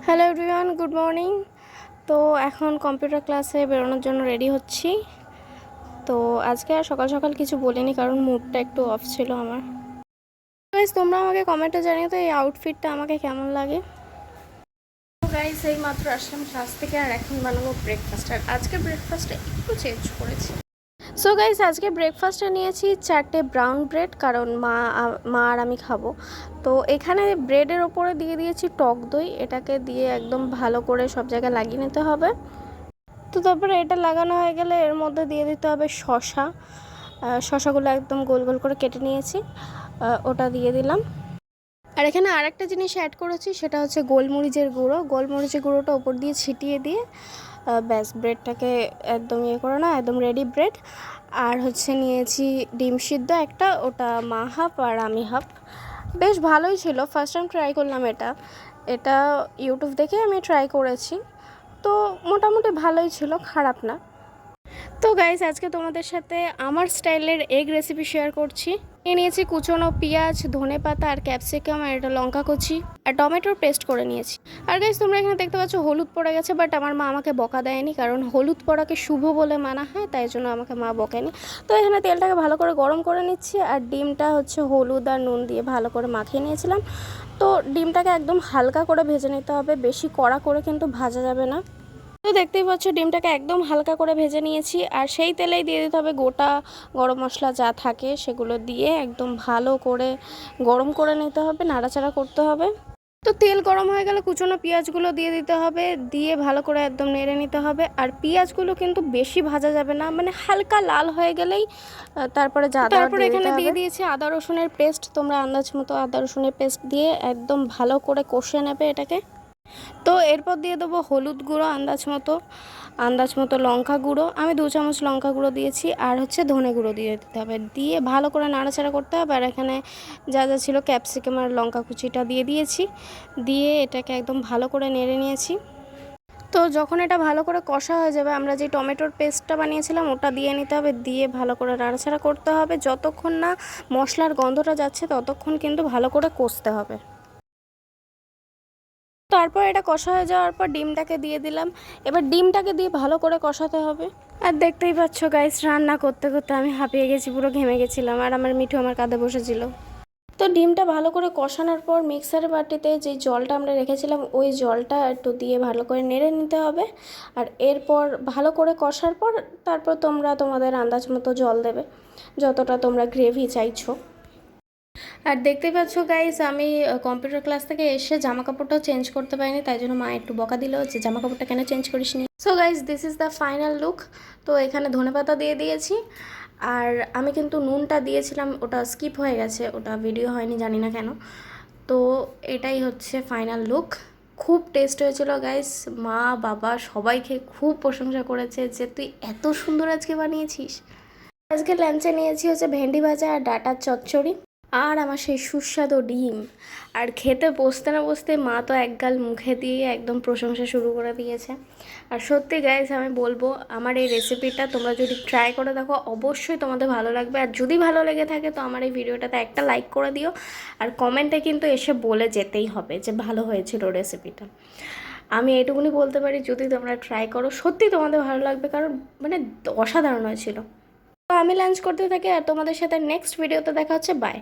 Hello everyone, good morning. তো এখন computer ক্লাসে বেরোনোর জন্য রেডি হচ্ছি। তো আজকে আর সকাল সকাল কিছু বলিনি কারণ মুডটা একটু অফ ছিল আমার। গাইস, তোমরা আমাকে কমেন্টে জানিও তো এই আউটফিটটা আমাকে কেমন লাগে। তো গাইস, এই মাত্র আসলাম ক্লাস থেকে আর এখন বানাবো ব্রেকফাস্ট। আর আজকে ব্রেকফাস্টটা একটু চেঞ্জ করেছি। সো গাইস, আজকে ব্রেকফাস্টে নিয়েছি 4টে ব্রাউন ব্রেড, কারণ মা আর আমি খাবো। তো এখানে ব্রেডের ওপরে দিয়ে দিয়েছি টক দই, এটাকে দিয়ে একদম ভালো করে সব জায়গায় লাগিয়ে নিতে হবে। তো তারপরে এটা লাগানো হয়ে গেলে এর মধ্যে দিয়ে দিতে হবে শসা। শসাগুলো একদম গোল গোল করে কেটে নিয়েছি, ওটা দিয়ে দিলাম। আর এখানে আরেকটা জিনিস অ্যাড করেছি, সেটা হচ্ছে গোলমরিচের গুঁড়ো। গোলমরিচের গুঁড়োটা ওপর দিয়ে ছিটিয়ে দিয়ে ব্যাস ব্রেডটাকে একদম করে না, একদম রেডি ব্রেড। আর হচ্ছে নিয়েছি ডিম সিদ্ধ একটা, ওটা মা হাফ আর আমি হাফ। বেশ ভালোই ছিল, ফার্স্ট টাইম ট্রাই করলাম এটা। এটা ইউটিউব দেখে আমি ট্রাই করেছি, তো মোটামুটি ভালোই ছিল, খারাপ না। তো গাইস, আজকে তোমাদের সাথে আমার স্টাইলের এগ রেসিপি শেয়ার করছি। নিয়েছি কুচনো পেঁয়াজ, ধনেপাতা আর ক্যাপসিকাম, আর এটা লঙ্কা কুচি আর টমেটোর পেস্ট করে নিয়েছি। আর গাইস, তোমরা এখানে দেখতে পাচ্ছ হলুদ পড়ে গেছে, বাট আমার মা আমাকে বকা দেয়নি, কারণ হলুদ পড়াকে শুভ বলে মানা হয়, তাই জন্য আমাকে মা বকেনি। তো এখানে তেলটাকে ভালো করে গরম করে নিচ্ছি, আর ডিমটা হচ্ছে হলুদ আর নুন দিয়ে ভালো করে মাখিয়ে নিয়েছিলাম। তো ডিমটাকে একদম হালকা করে ভেজে নিতে হবে, বেশি কড়া করে কিন্তু ভাজা যাবে না। তো দেখতেই পাচ্ছ ডিমটাকে একদম হালকা করে ভেজে নিয়েছি, আর সেই তেলেই দিয়ে দিতে হবে গোটা গরম মশলা যা থাকে সেগুলো দিয়ে একদম ভালো করে গরম করে নিতে হবে, নাড়াচাড়া করতে হবে। তো তেল গরম হয়ে গেলে কুচনো পেঁয়াজগুলো দিয়ে দিতে হবে, দিয়ে ভালো করে একদম নেড়ে নিতে হবে। আর পেঁয়াজগুলো কিন্তু বেশি ভাজা যাবে না, মানে হালকা লাল হয়ে গেলেই তারপরে এখানে দিয়ে দিয়েছি আদা রসুনের পেস্ট। তোমরা আন্দাজ মতো আদা রসুনের পেস্ট দিয়ে একদম ভালো করে কষে নেবে এটাকে। তো এরপর দিয়ে দেবো হলুদ গুঁড়ো আন্দাজ মতো লঙ্কা গুঁড়ো, আমি 2 চামচ লঙ্কা গুঁড়ো দিয়েছি, আর হচ্ছে ধনে গুঁড়ো দিয়ে দিতে হবে। দিয়ে ভালো করে নাড়াচাড়া করতে হবে। আর এখানে যা যা ছিল ক্যাপসিকাম আর লঙ্কা কুচিটা দিয়ে দিয়েছি, দিয়ে এটাকে একদম ভালো করে নেড়ে নিয়েছি। তো যখন এটা ভালো করে কষা হয়ে যাবে, আমরা যে টমেটোর পেস্টটা বানিয়েছিলাম ওটা দিয়ে নিতে হবে, দিয়ে ভালো করে নাড়াচাড়া করতে হবে। যতক্ষণ না মশলার গন্ধটা যাচ্ছে ততক্ষণ কিন্তু ভালো করে কষতে হবে। তারপর এটা কষা হয়ে যাওয়ার পর ডিমটাকে দিয়ে দিলাম। এবার ডিমটাকে দিয়ে ভালো করে কষাতে হবে। আর দেখতেই পাচ্ছ গাইস, রান্না করতে করতে আমি হাঁপিয়ে গেছি, পুরো ঘেমে গেছিলাম, আর আমার মিঠু আমার কাঁধে বসেছিল। তো ডিমটা ভালো করে কষানোর পর মিক্সার বাটিতে যে জলটা আমরা রেখেছিলাম ওই জলটা একটু দিয়ে ভালো করে নেড়ে নিতে হবে। আর এরপর ভালো করে কষার পর তারপর তোমরা তোমাদের আন্দাজ মতো জল দেবে, যতটা তোমরা গ্রেভি চাইছো। আর দেখতেই পাচ্ছ গাইস, আমি কম্পিউটার ক্লাস থেকে এসে জামা কাপড়টাও চেঞ্জ করতে পারিনি, তাই জন্য মা একটু বকা দিল যে জামা কাপড়টা কেন চেঞ্জ করিস নি। So guys, this is the final look. তো এখানে ধনেপাতা দিয়ে দিয়েছি, আর আমি কিন্তু নুনটা দিয়েছিলাম, ওটা স্কিপ হয়ে গেছে, ওটা ভিডিও হয়নি, জানি না কেন। তো এটাই হচ্ছে ফাইনাল লুক। খুব টেস্ট হয়েছিল গাইস, মা বাবা সবাই খেয়ে খুব প্রশংসা করেছে যে তুই এত সুন্দর আজকে বানিয়েছিস। আজকে লাঞ্চে নিয়েছি হচ্ছে ভেন্ডি ভাজা আর ডাঁটার চচ্চড়ি, আর আমার সেই সুস্বাদু ডিম। আর খেতে বসতে না বসতে মা তো একগাল মুখে দিয়ে একদম প্রশংসা শুরু করে দিয়েছে। আর সত্যি গাইজ, আমি বলবো আমার এই রেসিপিটা তোমরা যদি ট্রাই করে দেখো অবশ্যই তোমাদের ভালো লাগবে। আর যদি ভালো লেগে থাকে তো আমার এই ভিডিওটাতে একটা লাইক করে দিও, আর কমেন্টে কিন্তু এসে বলে যেতেই হবে যে ভালো হয়েছিল রেসিপিটা। আমি এটুকুনি বলতে পারি, যদি তোমরা ট্রাই করো সত্যি তোমাদের ভালো লাগবে, কারণ মানে অসাধারণ হয়েছিল। তো আমি লাঞ্চ করতে থাকি, আর তোমাদের সাথে নেক্সট ভিডিওতে দেখা হচ্ছে। বাই।